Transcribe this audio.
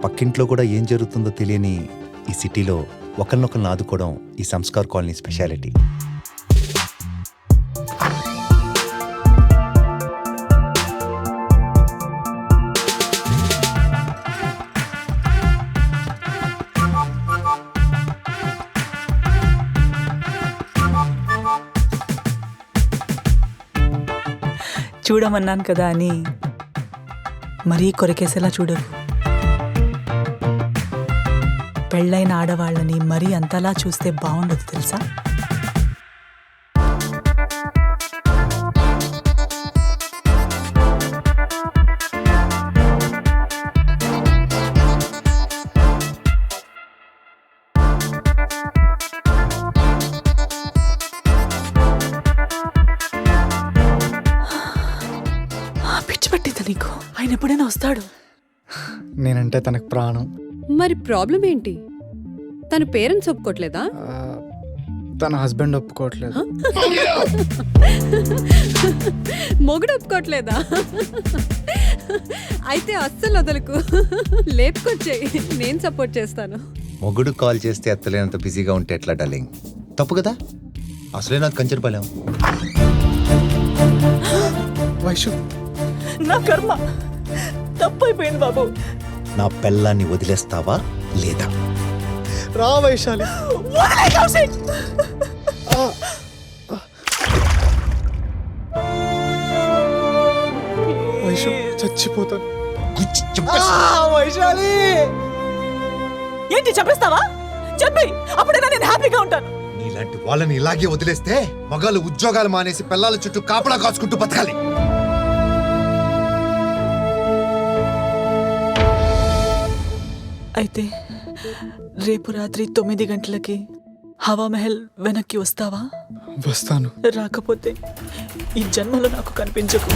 పక్కింట్లో కూడా ఏం జరుగుతుందో తెలియని ఈ సిటీలో ఒకరినొకరిని ఆదుకోవడం ఈ సంస్కార్ కాలనీ స్పెషాలిటీ. చూడమన్నాను కదా అని మరీ కొరికేసేలా చూడరు. పెళ్ళైన ఆడవాళ్ళని మరీ అంతలా చూస్తే బాగుండదు తెలుసా. పిచ్చి పట్టిందా నీకు? ఆయన ఎప్పుడైనా వస్తాడు. నేనంటే తనకు ప్రాణం. మరి ప్రాబ్లం ఏంటి? తన పేరెంట్స్ ఒప్పుకోవట్లేదా? తన హస్బెండ్ ఒప్పుకోవట్లేదు. మొగుడు ఒప్పుకోవట్లేదా? అయితే అస్సలు వదలకు, లేపుకొచ్చేయి, నేను సపోర్ట్ చేస్తాను. మొగుడు కాల్ చేస్తే ఎత్తలేనంత బిజీగా ఉంటే ఎట్లా డార్లింగ్? తప్పు కదా. అసలే నాకు కంచెరు పలేం. వైషు, నా కర్మ తప్పైపోయింది బాబు. నా పెళ్ళాన్ని వదిలేస్తావా లేదా? రా వైశాలి. వైషు, చచ్చిపోతాను. వైశాలి, ఏంటి చంపేస్తావా? చెప్పి అప్పుడైనా నేను హ్యాపీగా ఉంటాను. నీలాంటి వాళ్ళని ఇలాగే వదిలేస్తే మగాళ్ళు ఉద్యోగాలు మానేసి పిల్లల చుట్టూ కాపలా కాచుకుంటూ బతకాలి. అయితే రేపు రాత్రి 9 గంటలకి హవా మహల్ వెనక్కి వస్తావా? వస్తాను. రాకపోతే ఈ జన్మలో నాకు కనిపించకు.